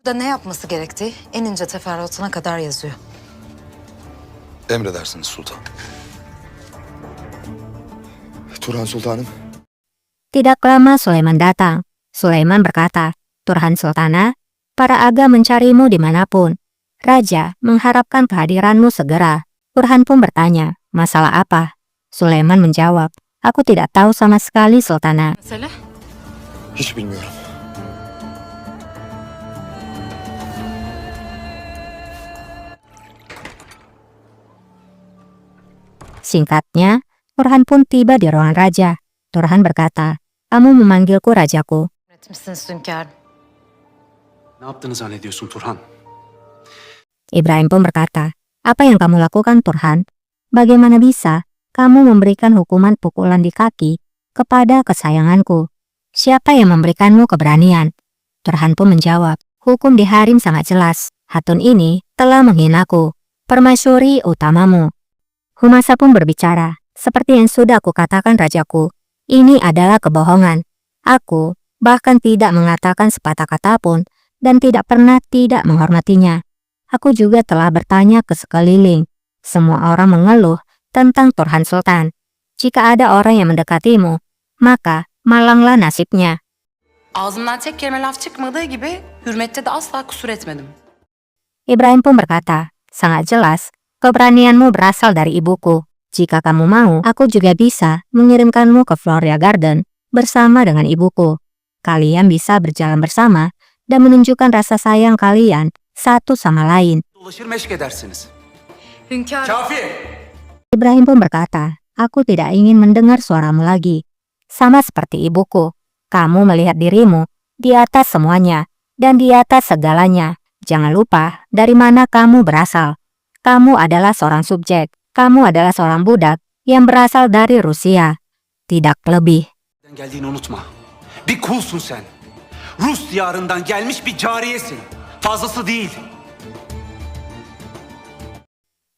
Burada ne yapması gerektiği en ince teferruatına kadar yazıyor. Emredersiniz sultan. Turhan Sultanım. Tidak lama Sulaiman datang. Sulaiman berkata, Turhan Sultana, para aga mencarimu dimanapun. Raja mengharapkan kehadiranmu segera. Turhan pun bertanya, masalah apa? Sulaiman menjawab, aku tidak tahu sama sekali Sultana. Mesele? Hiç bilmiyorum. Singkatnya, Turhan pun tiba di ruangan raja. Turhan berkata, kamu memanggilku rajaku. Üretmişsiniz hünkârım. Ne yaptığını zannediyorsun Turhan? Ibrahim pun berkata, apa yang kamu lakukan Turhan? Bagaimana bisa kamu memberikan hukuman pukulan di kaki kepada kesayanganku? Siapa yang memberikanmu keberanian? Turhan pun menjawab, hukum di harim sangat jelas. Hatun ini telah menghinaku, permaisuri utamamu. Humasa pun berbicara, seperti yang sudah aku katakan rajaku, ini adalah kebohongan. Aku bahkan tidak mengatakan sepatah kata pun dan tidak pernah tidak menghormatinya. Aku juga telah bertanya ke sekeliling. Semua orang mengeluh tentang Turhan Sultan. Jika ada orang yang mendekatimu, maka malanglah nasibnya. Ağzımdan tek kelime laf çıkmadığı gibi hürmette de asla kusur etmedim. Ibrahim pun berkata, sangat jelas, keberanianmu berasal dari ibuku. Jika kamu mau, aku juga bisa mengirimkanmu ke Floria Garden bersama dengan ibuku. Kalian bisa berjalan bersama dan menunjukkan rasa sayang kalian satu sama lain. Dolaşır meşk edersiniz. Hünkârım. Kafi! Ibrahim pun berkata, aku tidak ingin mendengar suaramu lagi. Sama seperti ibuku, kamu melihat dirimu di atas semuanya dan di atas segalanya. Jangan lupa dari mana kamu berasal. Kamu adalah seorang subjek. Kamu adalah seorang budak yang berasal dari Rusia. Tidak lebih. Geldiğini unutma. Bir kulsun sen. Rus diyarından gelmiş bir cariyesin. Fazlası değil.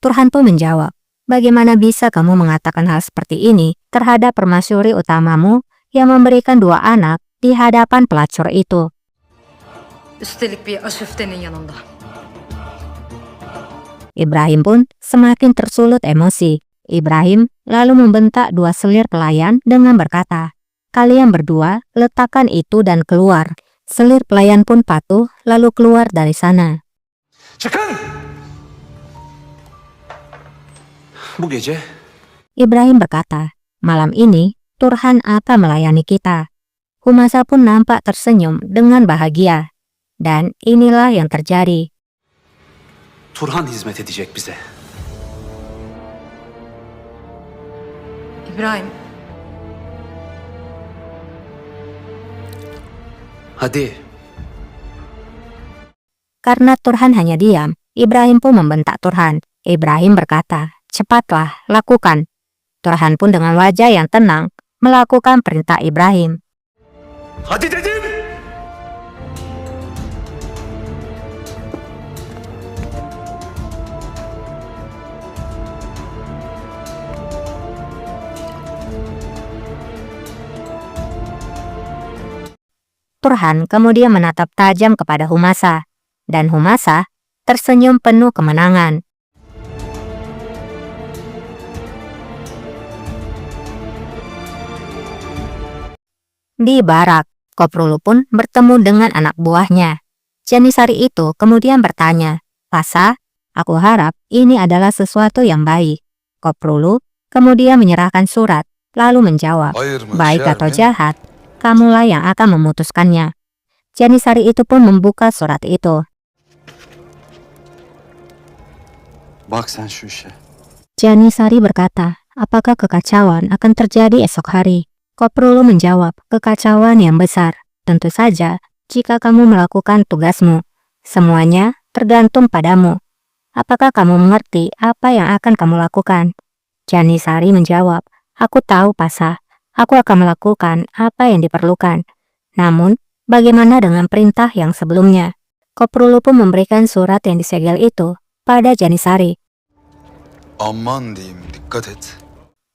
Turhan pun menjawab, bagaimana bisa kamu mengatakan hal seperti ini terhadap permaisuri utamamu yang memberikan 2 anak di hadapan pelacur itu? Üstelik bir aşüftenin yanında. Ibrahim pun semakin tersulut emosi. Ibrahim lalu membentak 2 selir pelayan dengan berkata, kalian berdua letakkan itu dan keluar. Selir pelayan pun patuh lalu keluar dari sana. Çıkın! Bu gece Ibrahim berkata, malam ini Turhan akan melayani kita. Humasa pun nampak tersenyum dengan bahagia. Dan inilah yang terjadi. Turhan hizmet edecek bize. İbrahim. Hadi. Karena Turhan hanya diam, Ibrahim pun membentak Turhan. Ibrahim berkata, cepatlah, lakukan. Turhan pun dengan wajah yang tenang melakukan perintah Ibrahim. Hadi dedim! Turhan kemudian menatap tajam kepada Humasa, dan Humasa tersenyum penuh kemenangan. Di barak, Koprulu pun bertemu dengan anak buahnya. Janisari itu kemudian bertanya, Pasa, aku harap ini adalah sesuatu yang baik. Koprulu kemudian menyerahkan surat, lalu menjawab, Ayırma, baik atau Şermin. jahat, kamulah yang akan memutuskannya. Janisari itu pun membuka surat itu. Bak sen şu işe. Janisari berkata, apakah kekacauan akan terjadi esok hari? Koprulu menjawab, kekacauan yang besar. Tentu saja, jika kamu melakukan tugasmu. Semuanya tergantung padamu. Apakah kamu mengerti apa yang akan kamu lakukan? Janisari menjawab, aku tahu Pasa. Aku akan melakukan apa yang diperlukan. Namun, bagaimana dengan perintah yang sebelumnya? Koprulu pun memberikan surat yang disegel itu pada Janisari. Aman diyeyim, dikkat et.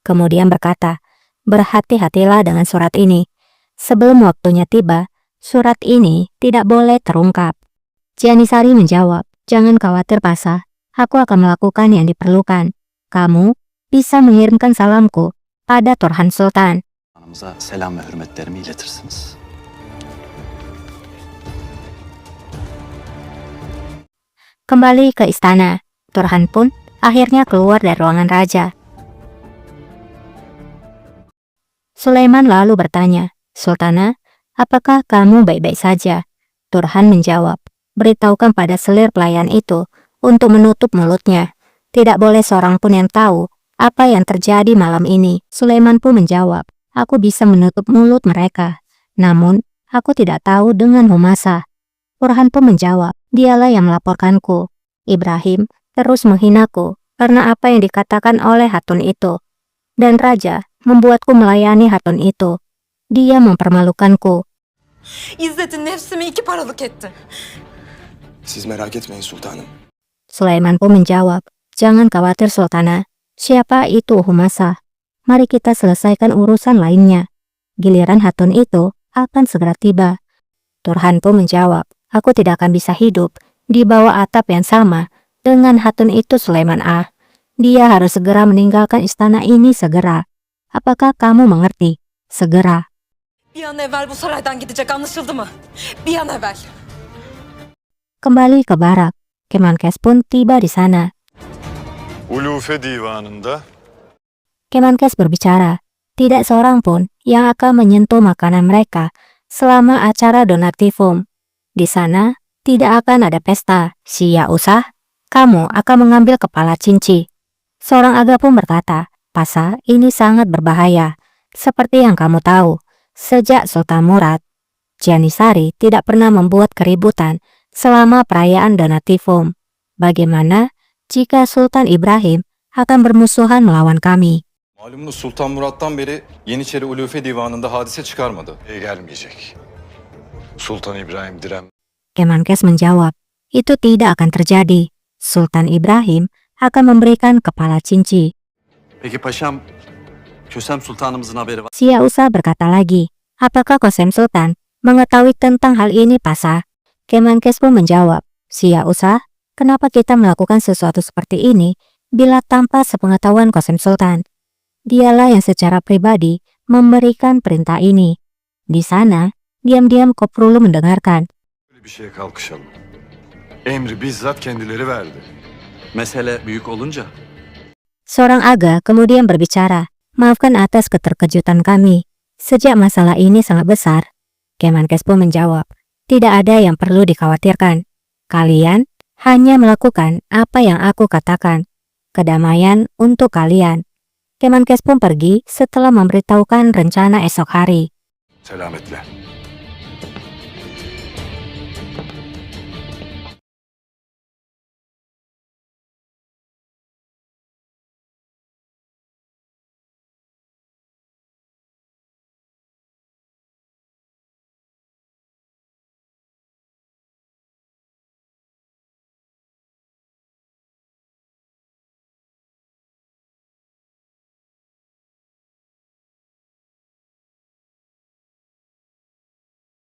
Kemudian berkata, berhati-hatilah dengan surat ini. Sebelum waktunya tiba, surat ini tidak boleh terungkap. Janisari menjawab, jangan khawatir Pasa, aku akan melakukan yang diperlukan. Kamu bisa mengirimkan salamku pada Turhan Sultan. Hanımıza selam ve hürmetlerimi iletirsiniz. Kembali ke istana, Turhan pun akhirnya keluar dari ruangan raja. Sulaiman lalu bertanya, Sultana, apakah kamu baik-baik saja? Turhan menjawab, beritahukan pada selir pelayan itu untuk menutup mulutnya. Tidak boleh seorang pun yang tahu apa yang terjadi malam ini. Sulaiman pun menjawab, aku bisa menutup mulut mereka. Namun, aku tidak tahu dengan Humasa. Turhan pun menjawab, dialah yang melaporkanku. Ibrahim terus menghinaku karena apa yang dikatakan oleh Hatun itu. Dan Raja membuatku melayani Hatun itu. Dia mempermalukanku. İzzet'in nefsimi 2 paralık etti. Siz merak etmeyin sultanım. Sulaiman pun menjawab, jangan khawatir Sultana. Siapa itu Humasa? Mari kita selesaikan urusan lainnya. Giliran Hatun itu akan segera tiba. Turhan pun menjawab, aku tidak akan bisa hidup di bawah atap yang sama dengan Hatun itu Sulaiman Ah. Dia harus segera meninggalkan istana ini segera. Apakah kamu mengerti? Segera. Bir an evvel bu saraydan gidecek, anlaşıldı mı? Bir an evvel. Kembali ke barak. Kemenkes pun tiba di sana. Ulufe Divanı'nda Kemenkes berbicara, tidak seorang pun yang akan menyentuh makanan mereka selama acara donatifum. Di sana tidak akan ada pesta. Sia usah, kamu akan mengambil kepala cinci. Seorang aga pun berkata, Pasa, ini sangat berbahaya. Seperti yang kamu tahu, sejak Sultan Murad, Janisari tidak pernah membuat keributan selama perayaan donatifum. Bagaimana jika Sultan Ibrahim akan bermusuhan melawan kami? malumunuz Sultan Murat'tan beri Yeniçeri Ulufe Divanı'nda hadise çıkarmadı. Gelmeyecek. Sultan İbrahim Kemenkes menjawab, itu tidak akan terjadi. Sultan Ibrahim akan memberikan kepala cinci. Peki paşam, Kösem Sultanımızın haberi var. Sia Usa berkata lagi, apakah Kosem Sultan mengetahui tentang hal ini Pasa? Kemenkes pun menjawab, Sia Usa, kenapa kita melakukan sesuatu seperti ini bila tanpa sepengetahuan Kosem Sultan? Dialah yang secara pribadi memberikan perintah ini. Di sana, diam-diam Koprulu mendengarkan. Böyle bir şeye kalkışalım. Emri bizzat kendileri verdi. Mesele büyük olunca Seorang aga kemudian berbicara, maafkan atas keterkejutan kami. Sejak masalah ini sangat besar, Kemenkes pun menjawab, tidak ada yang perlu dikhawatirkan. Kalian hanya melakukan apa yang aku katakan. Kedamaian untuk kalian. Kemenkes pun pergi setelah memberitahukan rencana esok hari. Selametle.